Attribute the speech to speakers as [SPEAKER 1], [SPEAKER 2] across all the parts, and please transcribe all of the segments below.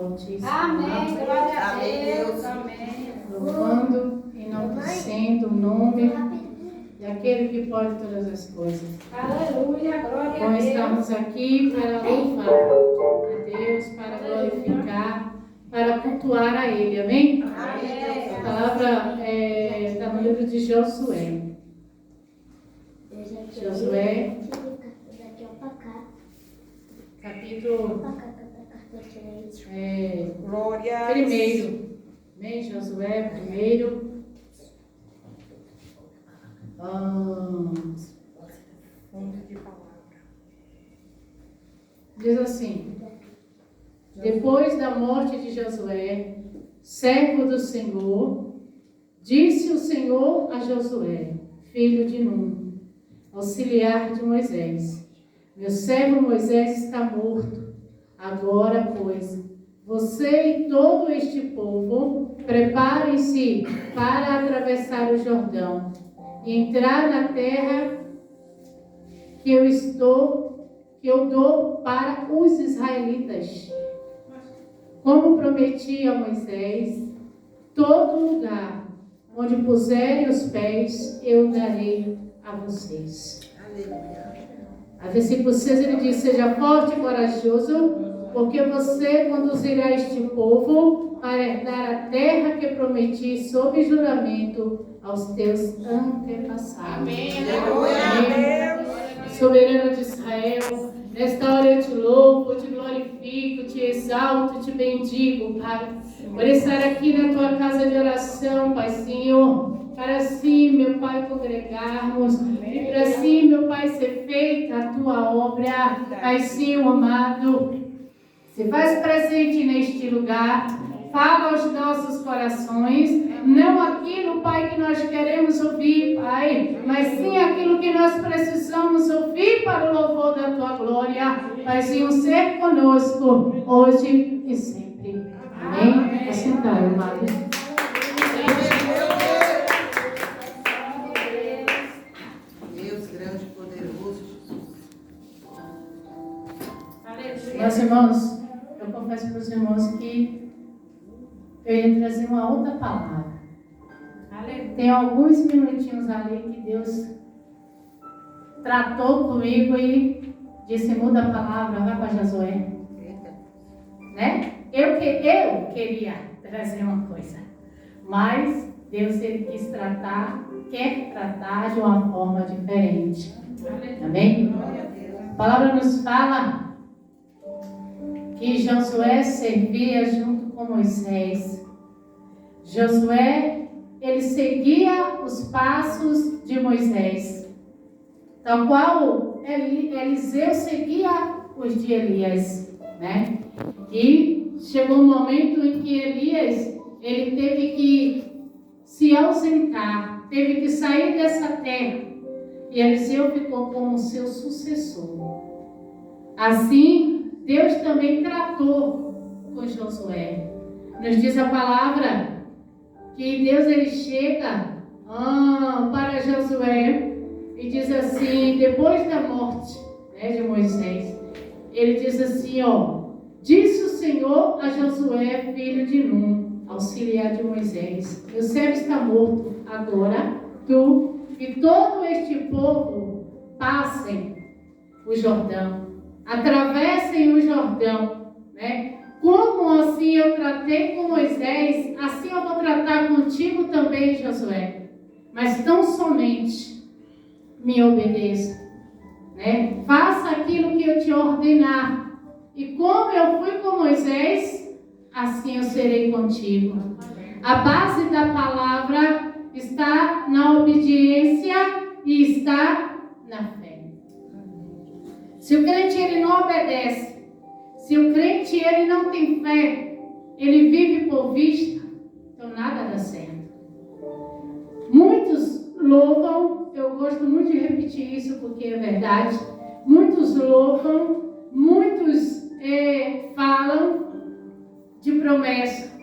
[SPEAKER 1] Altíssimo.
[SPEAKER 2] Amém. Glória a Deus. Amém. Louvando, enaltecendo o nome daquele que pode todas as coisas. Aleluia. Glória a Deus. Nós estamos aqui para louvar a Deus, para glorificar, para cultuar a Ele. Amém? Amém. A palavra está no livro de Josué. Josué, capítulo 1. Amém? Josué, 1. Diz assim: depois da morte de Josué, servo do Senhor, disse o Senhor a Josué, filho de Num, auxiliar de Moisés: meu servo Moisés está morto. Agora, pois, você e todo este povo preparem-se para atravessar o Jordão e entrar na terra que eu dou para os israelitas. Como prometi a Moisés, todo lugar onde puserem os pés, eu darei a vocês. Aleluia. A versículo 6 ele diz: seja forte e corajoso, porque você conduzirá este povo para herdar a terra que prometi sob juramento aos teus antepassados. Amém. Amém. Soberano de Israel, nesta hora eu te louvo, te glorifico, te exalto, te bendigo, Pai, por estar aqui na tua casa de oração, Pai Senhor, para assim, meu Pai, congregarmos, e para assim, meu Pai, ser feita a tua obra, Pai Senhor amado, se faz presente neste lugar, fala aos nossos corações, não aquilo, Pai, que nós queremos ouvir, Pai, mas sim aquilo que nós precisamos ouvir para o louvor da tua glória, Pai Senhor, ser conosco, hoje e sempre. Amém? Assim tá, amado. Meus irmãos, eu confesso para os irmãos que eu ia trazer uma outra palavra. Tem alguns minutinhos ali que Deus tratou comigo e disse: muda a palavra, vai para Josué. Né? Eu queria trazer uma coisa, mas Deus ele quer tratar de uma forma diferente. Amém? A palavra nos fala que Josué servia junto com Moisés. Josué, ele seguia os passos de Moisés, tal qual Eliseu seguia os de Elias, né? E chegou um momento em que Elias, ele teve que se ausentar, teve que sair dessa terra, e Eliseu ficou como seu sucessor. Assim, Deus também tratou com Josué. Nos diz a palavra que Deus ele chega para Josué e diz assim, depois da morte, né, de Moisés, ele diz assim, disse o Senhor a Josué, filho de Num, auxiliar de Moisés: meu servo está morto. Agora tu e todo este povo passem o Jordão, atravessem o Jordão, né? Como assim eu tratei com Moisés, assim eu vou tratar contigo também, Josué. Mas tão somente me obedeça, né? Faça aquilo que eu te ordenar. E como eu fui com Moisés, assim eu serei contigo. A base da palavra está na obediência e está na fé. Se o crente ele não obedece, se o crente ele não tem fé, ele vive por vista, então nada dá certo. Muitos louvam, eu gosto muito de repetir isso porque é verdade, muitos louvam, muitos falam de promessa,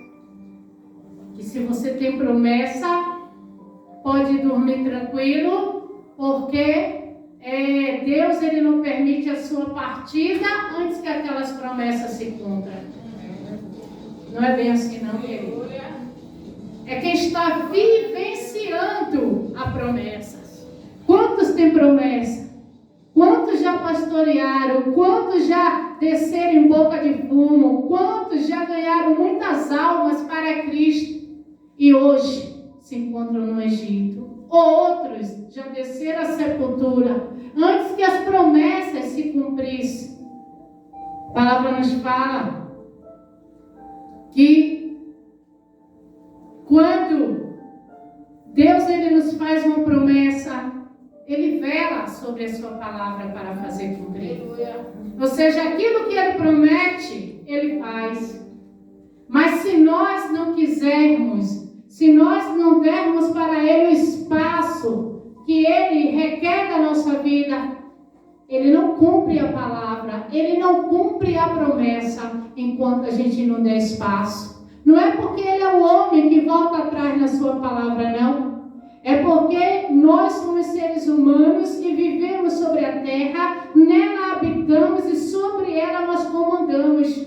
[SPEAKER 2] que se você tem promessa, pode dormir tranquilo, porque Deus ele não permite a sua partida antes que aquelas promessas se cumpram. Não é bem assim não, querido. É quem está vivenciando a promessa. Quantos têm promessa? Quantos já pastorearam? Quantos já desceram em boca de fumo? Quantos já ganharam muitas almas para Cristo e hoje se encontram no Egito? Outros já desceram à sepultura antes que as promessas se cumprissem. A palavra nos fala que quando Deus ele nos faz uma promessa, Ele vela sobre a sua palavra para fazer cumprir. Ou seja, aquilo que Ele promete, Ele faz. Mas se nós não quisermos, se nós não dermos para Ele o espaço que Ele requer da nossa vida, Ele não cumpre a palavra, Ele não cumpre a promessa enquanto a gente não der espaço. Não é porque Ele é o homem que volta atrás na sua palavra, não. É porque nós somos seres humanos e vivemos sobre a terra, nela habitamos e sobre ela nós comandamos.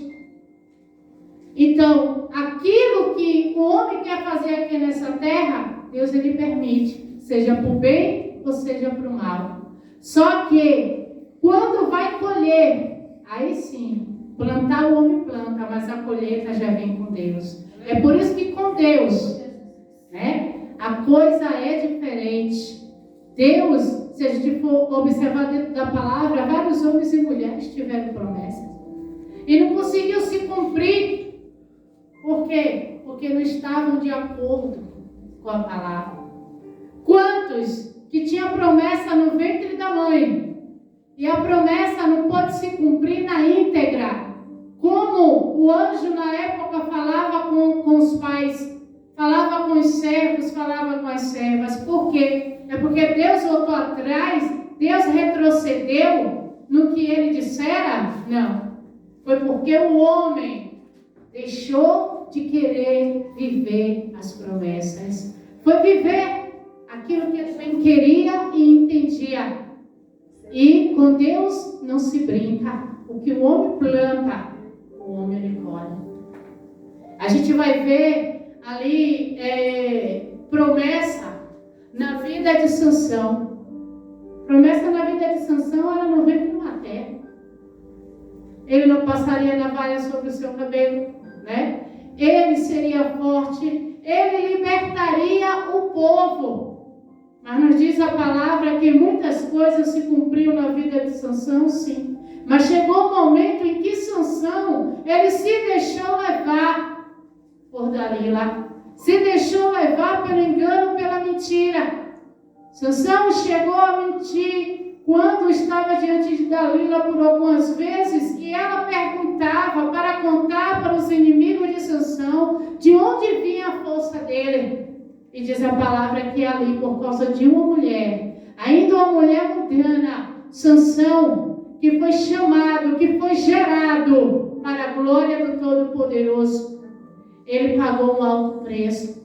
[SPEAKER 2] Então, aquilo que o homem quer fazer aqui nessa terra, Deus ele permite, seja para o bem ou seja para o mal. Só que, quando vai colher, aí sim, plantar o homem planta, mas a colheita já vem com Deus. É por isso que com Deus, né? A coisa é diferente. Deus, se a gente for observar dentro da palavra, vários homens e mulheres tiveram promessas. E não conseguiu se cumprir. Por quê? Porque não estavam de acordo com a palavra. Quantos que tinham promessa no ventre da mãe e a promessa não pode se cumprir na íntegra? Como o anjo na época falava com os pais, falava com os servos, falava com as servas. Por quê? É porque Deus voltou atrás, Deus retrocedeu no que ele dissera? Não. Foi porque o homem deixou de querer viver as promessas. Foi viver aquilo que ele bem queria e entendia. E com Deus não se brinca. O que o homem planta, o homem ele colhe. A gente vai ver ali promessa na vida de Sansão. Promessa na vida de Sansão era no ventre materno. Ele não passaria navalha sobre o seu cabelo, né? Ele seria forte, ele libertaria o povo. Mas nos diz a palavra que muitas coisas se cumpriram na vida de Sansão, sim. Mas chegou o momento em que Sansão, ele se deixou levar por Dalila, se deixou levar pelo engano, pela mentira. Sansão chegou a mentir quando estava diante de Dalila por algumas vezes e ela perguntava para contar para os inimigos de Sansão de onde vinha a força dele. E diz a palavra que ali, por causa de uma mulher, ainda uma mulher mundana, Sansão, que foi chamado, que foi gerado para a glória do Todo-Poderoso, ele pagou um alto preço.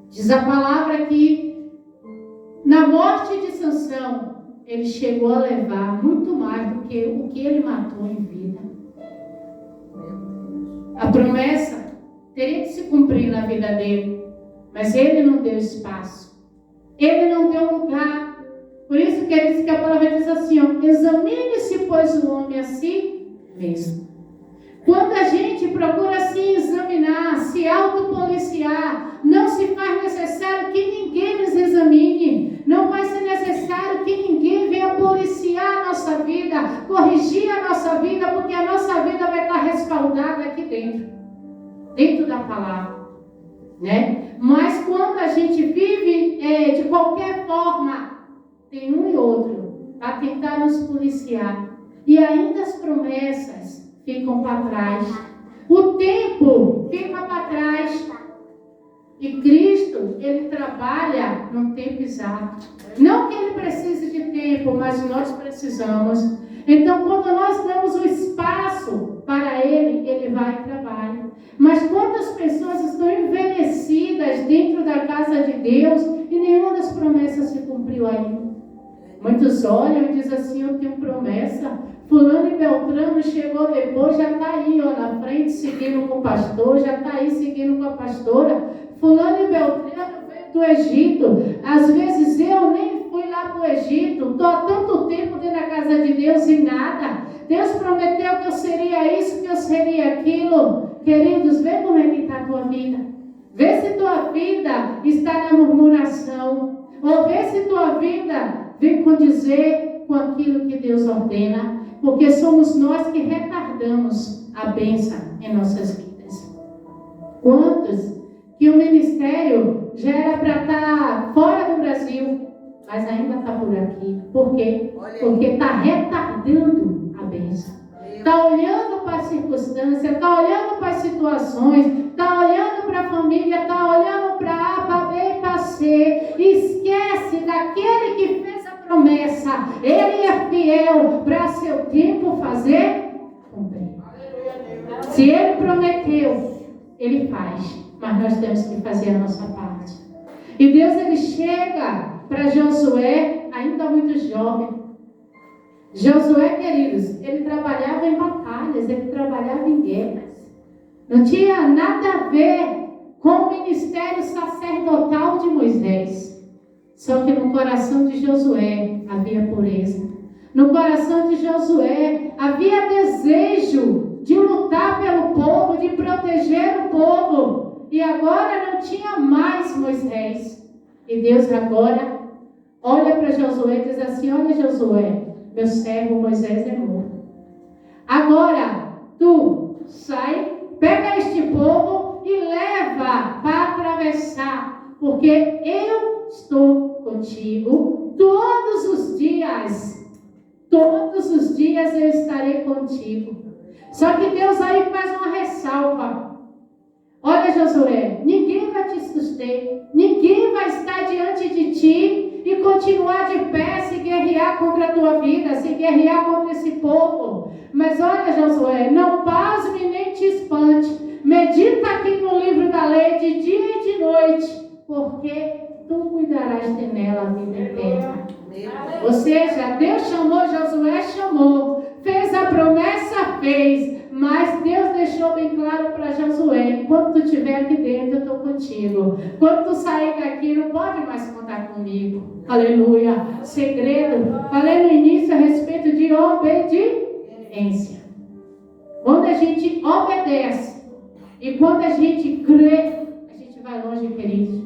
[SPEAKER 2] Diz a palavra que na morte de Sansão, ele chegou a levar muito mais do que o que ele matou em vida. A promessa teria que se cumprir na vida dele, mas ele não deu espaço. Ele não deu lugar. Por isso que ele diz que a palavra diz assim, ó, examine-se, pois, o homem a si mesmo. Quando a gente procura se examinar, se autopoliciar, não se faz necessário que ninguém nos examine. Não vai ser necessário que ninguém venha policiar a nossa vida, corrigir a nossa vida, porque a nossa vida vai estar respaldada aqui dentro da palavra, né? Mas quando a gente vive de qualquer forma, tem um e outro para tentar nos policiar. E ainda as promessas ficam para trás. O tempo fica para trás. E Cristo, ele trabalha no tempo exato. Não que ele precise de tempo, mas nós precisamos. Então, quando nós damos o espaço para ele, ele vai e trabalha. Mas quantas pessoas estão envelhecidas dentro da casa de Deus e nenhuma das promessas se cumpriu ainda? Muitos olham e dizem assim, eu tenho promessa, fulano e beltrano chegou depois, já está aí, ó, na frente, seguindo com o pastor, já está aí seguindo com a pastora. Fulano e beltrano veio do Egito. Às vezes eu nem fui lá para o Egito, estou há tanto tempo dentro da casa de Deus e nada. Deus prometeu que eu seria isso, que eu seria aquilo. Queridos, vê como é que está a tua vida. Vê se tua vida está na murmuração. Ou vê se tua vida vem condizer com aquilo que Deus ordena. Porque somos nós que retardamos a bênção em nossas vidas. Quantos que o ministério já era para estar fora do Brasil, mas ainda está por aqui. Por quê? Porque está retardando a bênção. Está olhando para a circunstância, está olhando para as situações, está olhando para a família, está olhando para A, para B e para C. Esquece daquele que fez a promessa. Ele é fiel para seu tempo fazer cumprir. Se ele prometeu, ele faz. Mas nós temos que fazer a nossa parte. E Deus, ele chega para Josué, ainda muito jovem. Josué, queridos, ele trabalhava em batalhas, ele trabalhava em guerras. Não tinha nada a ver com o ministério sacerdotal de Moisés. Só que no coração de Josué havia pureza. No coração de Josué havia desejo de lutar pelo povo, de proteger o povo. E agora não tinha mais Moisés. E Deus agora olha para Josué e diz assim: olha, Josué, meu servo Moisés é morto. Agora, tu sai, pega este povo e leva para atravessar, porque eu estou contigo todos os dias. Todos os dias eu estarei contigo. Só que Deus aí faz uma ressalva. Olha, Josué, ninguém vai te suster, ninguém vai estar diante de ti e continuar de pé, se guerrear contra a tua vida, se guerrear contra esse povo. Mas olha, Josué, não pasme nem te espante. Medita aqui no livro da lei de dia e de noite, porque tu cuidarás de nela a vida eterna. Ou seja, Deus chamou, Josué chamou, fez a promessa, fez. Mas Deus deixou bem claro para Josué: enquanto tu estiver aqui dentro, eu estou contigo. Quando tu sair daqui, não pode mais contar comigo. Aleluia. Segredo. Falei no início a respeito de obediência. Quando a gente obedece e quando a gente crê, a gente vai longe, queridos.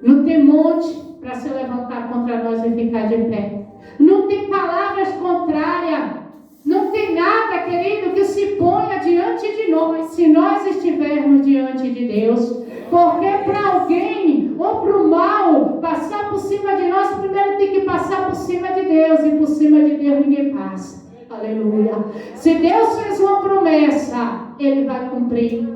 [SPEAKER 2] Não tem monte para se levantar contra nós e ficar de pé. Não tem palavras contrárias. Não tem nada, querido, que se ponha diante de nós, se nós estivermos diante de Deus. Porque para alguém ou para o mal passar por cima de nós, primeiro tem que passar por cima de Deus. E por cima de Deus ninguém passa. Aleluia. Se Deus fez uma promessa, Ele vai cumprir.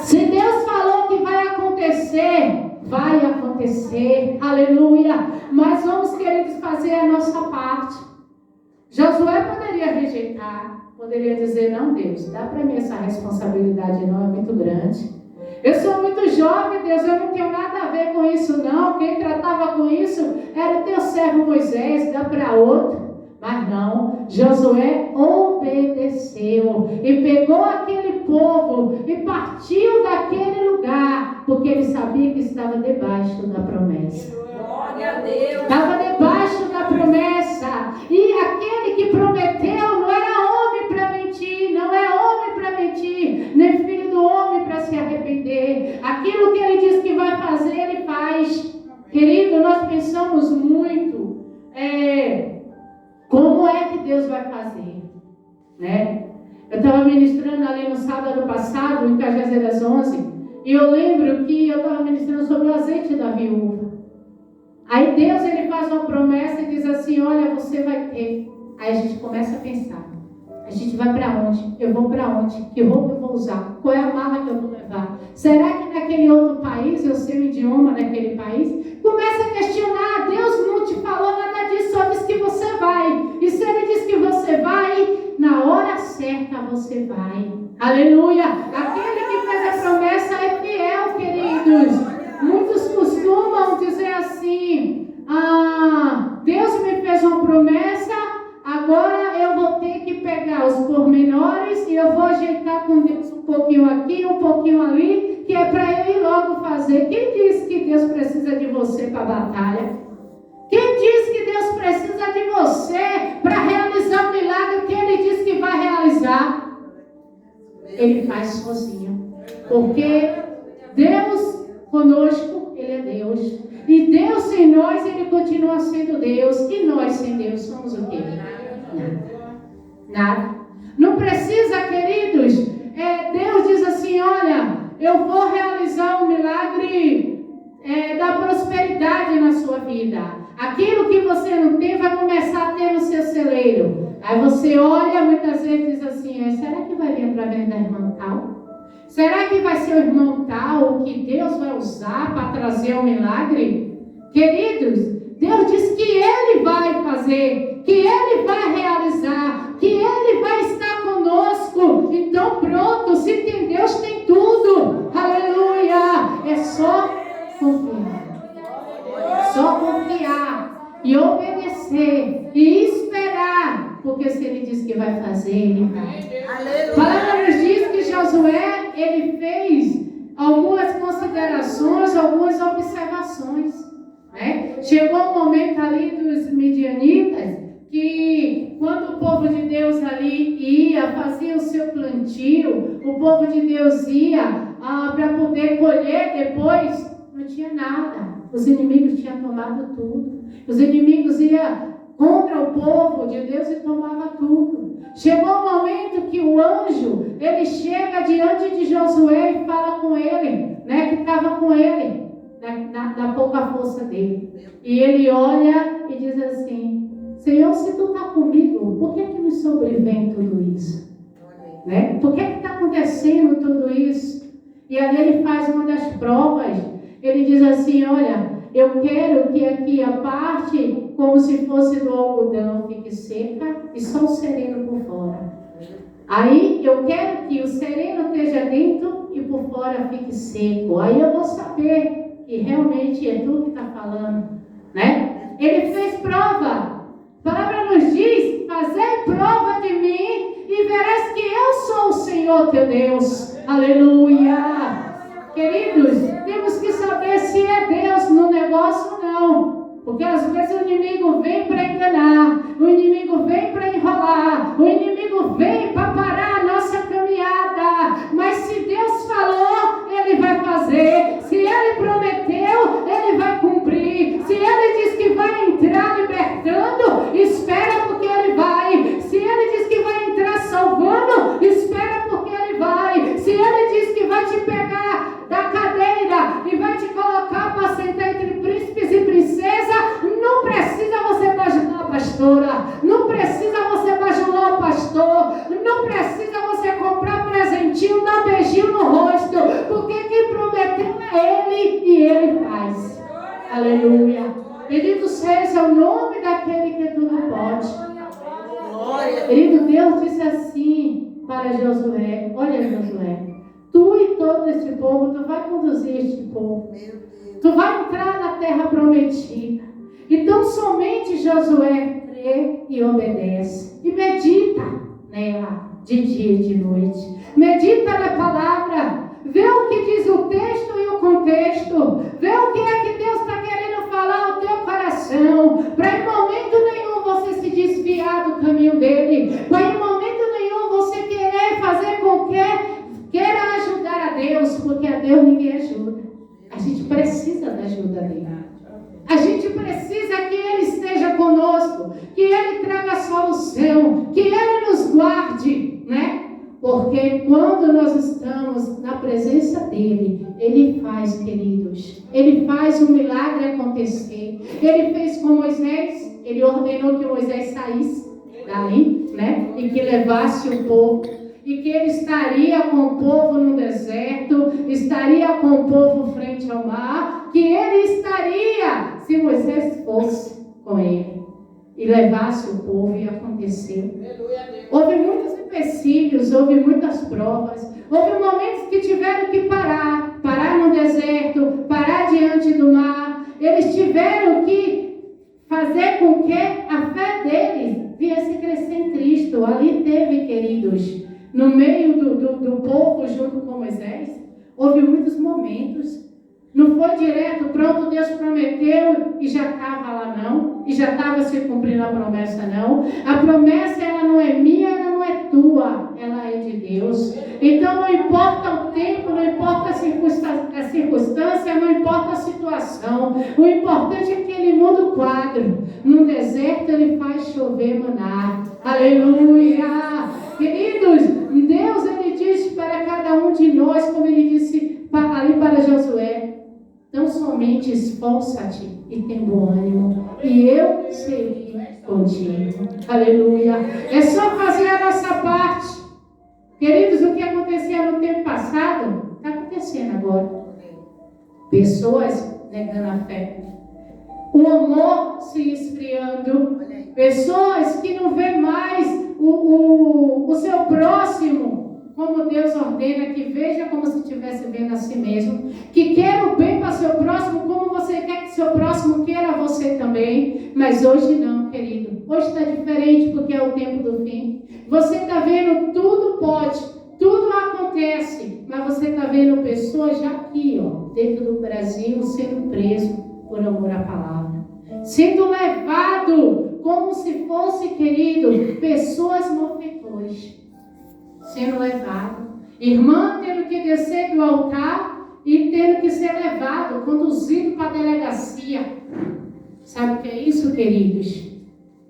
[SPEAKER 2] Se Deus falou que vai acontecer, vai acontecer. Aleluia. Mas vamos, queridos, fazer a nossa parte. Josué poderia rejeitar, poderia dizer: não, Deus, dá para mim essa responsabilidade, não, é muito grande. Eu sou muito jovem, Deus, eu não tenho nada a ver com isso, não. Quem tratava com isso era o teu servo Moisés, dá para outro. Mas não, Josué obedeceu e pegou aquele povo e partiu daquele lugar, porque ele sabia que estava debaixo da promessa. Glória a Deus. Estava debaixo da promessa. E aquele que prometeu não era homem para mentir, não é homem para mentir, nem filho do homem para se arrepender. Aquilo que ele diz que vai fazer, ele faz. Querido, nós pensamos muito como é que Deus vai fazer, né? Eu estava ministrando ali no sábado passado, em Cajazeiras 11, e eu lembro que eu estava ministrando sobre o azeite da viúva. Aí Deus, ele faz uma promessa e diz assim: olha, você vai ter. Aí a gente começa a pensar: a gente vai para onde? Eu vou para onde? Que roupa eu vou usar? Qual é a mala que eu vou levar? Será que naquele outro país eu sei o idioma daquele país? Começa a questionar. Deus não te falou nada disso, só diz que você vai. E se ele diz que você vai, na hora certa você vai. Aleluia. Aquele que fez a promessa é fiel, queridos. Muitos costumam dizer assim: Deus me fez uma promessa, agora eu vou ter um pouquinho ali, que é para eu ir logo fazer. Quem disse que Deus precisa de você para a batalha? Quem diz que Deus precisa de você para realizar o milagre que Ele diz que vai realizar? Ele faz sozinho. Porque Deus conosco, Ele é Deus. E Deus sem nós, Ele continua sendo Deus. E nós sem Deus somos o quê? Nada. Não precisa, queridos. Deus diz assim, olha, eu vou realizar um milagre da prosperidade na sua vida. Aquilo que você não tem vai começar a ter no seu celeiro. Aí você olha muitas vezes e diz assim, será que vai vir através da irmã tal? Será que vai ser o irmão tal que Deus vai usar para trazer um milagre? Queridos, Deus diz que Ele vai fazer, que Ele vai realizar, que Ele vai estar conosco. Então pronto, se tem Deus, tem tudo. Aleluia! É só confiar. Só confiar e obedecer e esperar, porque se Ele diz que vai fazer, Ele vai. A palavra nos diz que Josué, ele fez algumas considerações, algumas observações, né? Chegou um momento ali dos midianitas que quando o povo de Deus ali ia, fazia o seu plantio, o povo de Deus ia para poder colher depois, não tinha nada. Os inimigos tinham tomado tudo. Os inimigos iam contra o povo de Deus e tomava tudo. Chegou o momento que o anjo, ele chega diante de Josué e fala com ele, né, que estava com ele, na pouca força dele. E ele olha e diz assim, Senhor, se tu está comigo, por que me sobrevém tudo isso? Né? Por que está acontecendo tudo isso? E ali ele faz uma das provas. Ele diz assim, olha, eu quero que aqui a parte, como se fosse do algodão, fique seca e só o sereno por fora. Aí eu quero que o sereno esteja dentro e por fora fique seco. Aí eu vou saber que realmente é tu que está falando, né? Ele fez prova. A palavra nos diz, fazei prova de mim e verás que eu sou o Senhor teu Deus. Aleluia! Queridos, temos que saber se é Deus no negócio ou não. Porque às vezes o inimigo vem para enganar, o inimigo vem para enrolar, o inimigo vem para parar a nossa caminhada. Mas se Deus falou, Ele vai fazer. Se Ele prometeu, Ele vai cumprir. Se Ele diz que vai entrar libertando, espera porque Ele vai. Se Ele diz que vai entrar salvando, espera porque Ele vai. Se Ele diz que vai te pegar da cadeira e vai te colocar para sentar entre príncipes e princesa, não precisa você bajular a pastora, não precisa você bajular o pastor, não precisa você comprar presentinho, dar beijinho no rosto, porque quem prometeu é Ele e Ele faz. Aleluia. Bendito seja o nome daquele que tudo pode. Querido, Deus disse assim para Josué, olha Josué, tu e todo este povo, tu vai conduzir este povo. Tu vai entrar na terra prometida. Então somente Josué crê e obedece. E medita nela de dia e de noite. Medita na palavra. Vê o que diz o texto e o contexto. Vê o que é que Deus está querendo falar ao teu coração. Para em momento nenhum você se desviar do caminho dele. Para em momento nenhum você querer fazer com que queira ajudar a Deus, porque a Deus ninguém ajuda. A gente precisa da ajuda dele. A gente precisa que Ele esteja conosco, que Ele traga a solução, que Ele nos guarde, né? Porque quando nós estamos na presença dEle, Ele faz, queridos. Ele faz o milagre acontecer. Ele fez com Moisés, Ele ordenou que Moisés saísse dali, né? E que levasse o povo. E que ele estaria com o povo no deserto, estaria com o povo frente ao mar, que ele estaria, se Moisés fosse com ele, e levasse o povo, e aconteceu. Houve muitos empecilhos, houve muitas provas, houve momentos que tiveram que parar no deserto, parar diante do mar. Eles tiveram que fazer com que a fé deles viesse crescer em Cristo. Ali teve, queridos, no meio do povo junto com Moisés? Houve muitos momentos. Não foi direto, pronto, Deus prometeu e já estava lá não. E já estava se cumprindo a promessa não. A promessa, ela não é minha, ela não é tua. Ela é de Deus. Então não importa o tempo, não importa a circunstância, não importa a situação. O importante é que Ele muda o quadro. No deserto Ele faz chover maná. Aleluia! Queridos, Deus, Ele diz para cada um de nós, como Ele disse ali para Josué: então somente esforça-te e tem bom ânimo, e eu serei contigo. Aleluia! É só fazer a nossa parte. Queridos, o que acontecia no tempo passado, está acontecendo agora. Pessoas negando a fé. O amor se esfriando. Pessoas que não vê mais o seu próximo como Deus ordena, que veja como se estivesse vendo a si mesmo, que quer o bem para seu próximo como você quer que seu próximo queira você também. Mas hoje não, querido. Hoje está diferente, porque é o tempo do fim. Você está vendo, tudo pode, tudo acontece, mas você está vendo pessoas já aqui, ó, dentro do Brasil, sendo preso por amor à palavra, sendo levado como se fosse, querido, pessoas malfeitores, sendo levado, irmã tendo que descer do altar e tendo que ser levado, conduzido para a delegacia. Sabe o que é isso, queridos?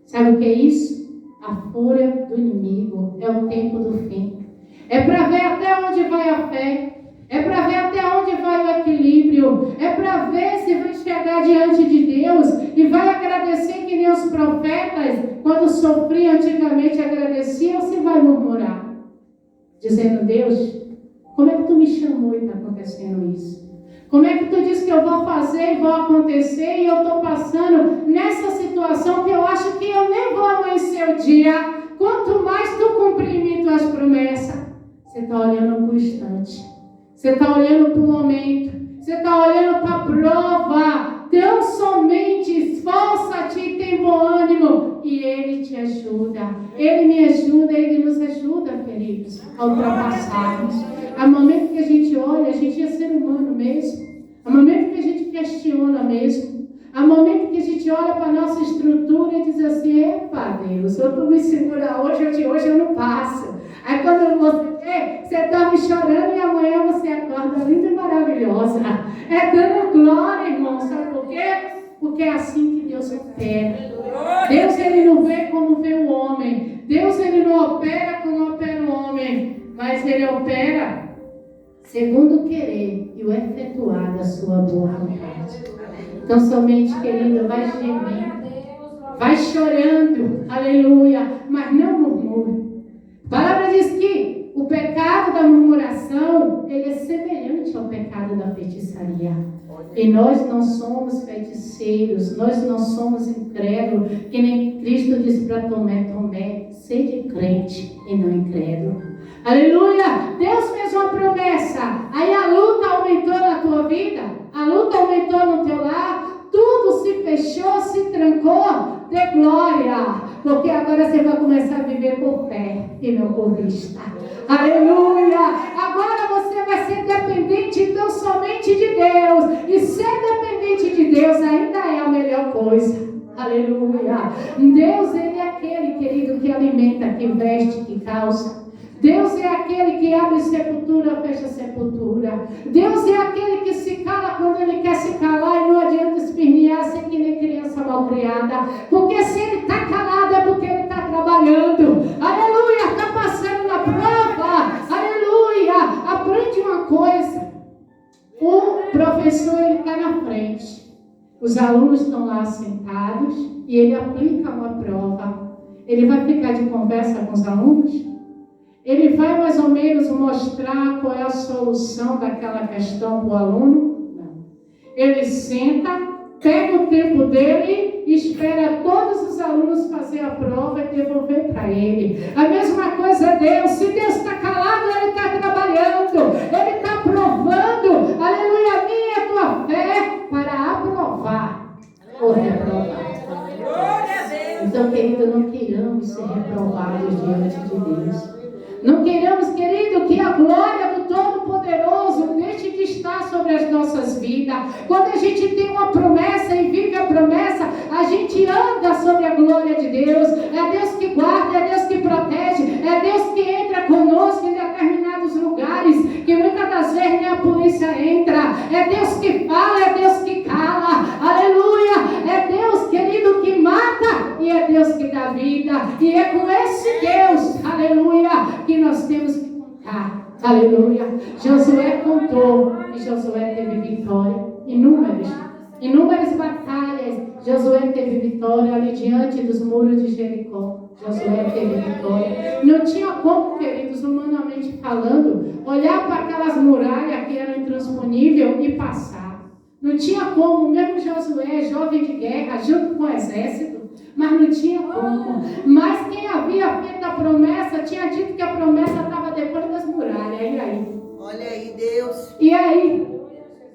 [SPEAKER 2] Sabe o que é isso? A fúria do inimigo. É o tempo do fim. É para ver até onde vai a fé. É para ver até onde vai o equilíbrio. É para ver se vai chegar diante de Deus e vai agradecer que nem os profetas, quando sofriam antigamente, agradeciam, ou se vai murmurar, dizendo: Deus, como é que tu me chamou e está acontecendo isso? Como é que tu disse que eu vou fazer e vou acontecer e eu estou passando nessa situação que eu acho que eu nem vou amanhecer o dia? Quanto mais tu cumprir em mim tuas promessas. Você está olhando para o instante. Você está olhando para o momento. Você está olhando para a prova. Tão somente esforça-te e tem bom ânimo. E Ele te ajuda. Ele me ajuda, Ele nos ajuda, queridos, a ultrapassarmos. Há momento que a gente olha, a gente é ser humano mesmo. Há momento que a gente questiona mesmo. Há momento que a gente olha para a nossa estrutura e diz assim: epa, Deus, se tu me segura hoje, ou de hoje eu não passo. Aí quando você está me chorando e amanhã você acorda linda e maravilhosa. É dando glória, irmão. Sabe por quê? Porque é assim que Deus opera. Deus, Ele não vê como vê o homem. Deus, Ele não opera como opera o homem. Mas Ele opera segundo o querer e o efetuar da sua boa vontade. Então somente, querido, vai gemendo, vai chorando, aleluia, mas não murmure. A palavra diz que o pecado da murmuração, ele é semelhante ao pecado da feitiçaria. E nós não somos feiticeiros, nós não somos incrédulos, que nem Cristo disse para Tomé: Tomé, sede crente e não incrédulo. Aleluia! Deus fez uma promessa. Aí a luta aumentou na tua vida, a luta aumentou no teu lar, tudo se fechou, se trancou. Dê glória, porque agora você vai começar a viver por fé e não por vista. Aleluia! Agora você vai ser dependente então somente de Deus. E ser dependente de Deus ainda é a melhor coisa. Aleluia! Deus, Ele é aquele, querido, que alimenta, que veste, que calça. Deus é aquele que abre sepultura, fecha sepultura. Deus é aquele que se cala quando Ele quer se calar, e não adianta espernear, ser que nem criança mal criada. Porque se Ele está calado é porque Ele está trabalhando. Aleluia! Está passando na prova. Aleluia! Aprende uma coisa. O professor, ele está na frente. Os alunos estão lá sentados e ele aplica uma prova. Ele vai ficar de conversa com os alunos? Ele vai mais ou menos mostrar qual é a solução daquela questão para o aluno? Não. Ele senta, pega o tempo dele e espera todos os alunos fazer a prova e devolver para ele. A mesma coisa é Deus. Se Deus está calado, Ele está trabalhando. Ele está provando, aleluia, a minha e a tua fé para aprovar ou reprovar. Então, querido, não queiramos ser reprovados diante de Deus. Não queremos, querido, que a glória as nossas vidas. Quando a gente tem uma promessa e vive a promessa, a gente anda sobre a glória de Deus. É Deus que guarda, é Deus que protege, é Deus que entra conosco em determinados lugares que muitas das vezes nem a polícia entra. É Deus que fala, é Deus que cala. Aleluia! É Deus, querido, que mata e é Deus que dá vida. E é com esse Deus, aleluia, que nós temos que contar. Aleluia. Josué contou e Josué teve vitória. Inúmeras batalhas. Josué teve vitória ali diante dos muros de Jericó. Josué teve vitória. Não tinha como, queridos, humanamente falando, olhar para aquelas muralhas que eram intransponíveis e passar. Não tinha como, mesmo Josué, jovem de guerra, junto com o exército, mas não tinha como. Mas quem havia feito a promessa, tinha dito que a promessa estava depois das muralhas. E aí?
[SPEAKER 1] Olha aí, Deus.
[SPEAKER 2] E aí?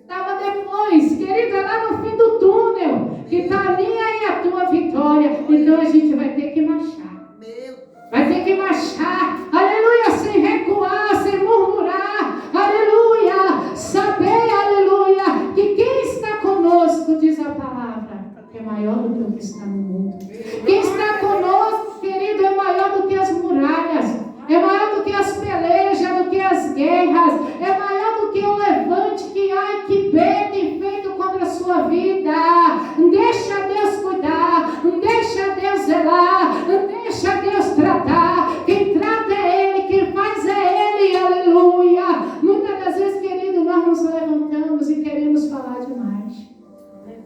[SPEAKER 2] Estava depois, querido, é lá no fim do túnel, que está a minha e a tua vitória. Então a gente vai ter que marchar. Vai ter que marchar, aleluia, sem recuar, sem murmurar, aleluia, saber, aleluia, que quem está conosco, diz a palavra, é maior do que o que está no mundo. Quem está conosco, querido, é maior do que as muralhas, é maior do que as pelejas, do que as guerras, é maior do que o levante que há e que B tem feito contra a sua vida. Deixa Deus cuidar, deixa Deus zelar, deixa Deus tratar. Quem trata é Ele, quem faz é Ele, aleluia. Muitas das vezes, querido, nós nos levantamos e queremos falar demais.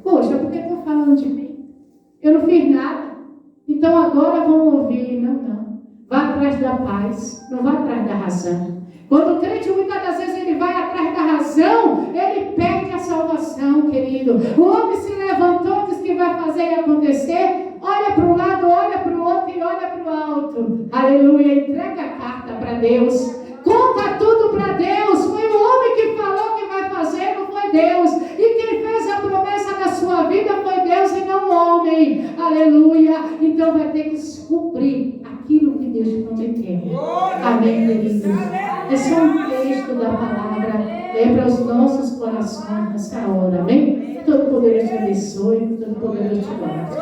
[SPEAKER 2] Poxa, por que estão falando de mim? Eu não fiz nada. Então agora vão ouvir. Não. Vá atrás da paz, não vá atrás da razão. Quando o crente, muitas das vezes, ele vai atrás da razão, ele perde a salvação, querido. O homem se levantou, diz que vai fazer acontecer, olha para um lado, olha para o outro e olha para o alto. Aleluia, entrega a carta para Deus. Conta tudo para Deus. Foi o homem que falou que vai fazer, não foi Deus. E quem fez a promessa da sua vida foi Deus e não o homem. Aleluia. Então vai ter que cumprir aquilo que Deus prometeu. Amém, queridos? Esse é um texto da palavra. É para os nossos corações nessa hora. Amém? Todo poderoso te abençoe. Todo poderoso te guarde.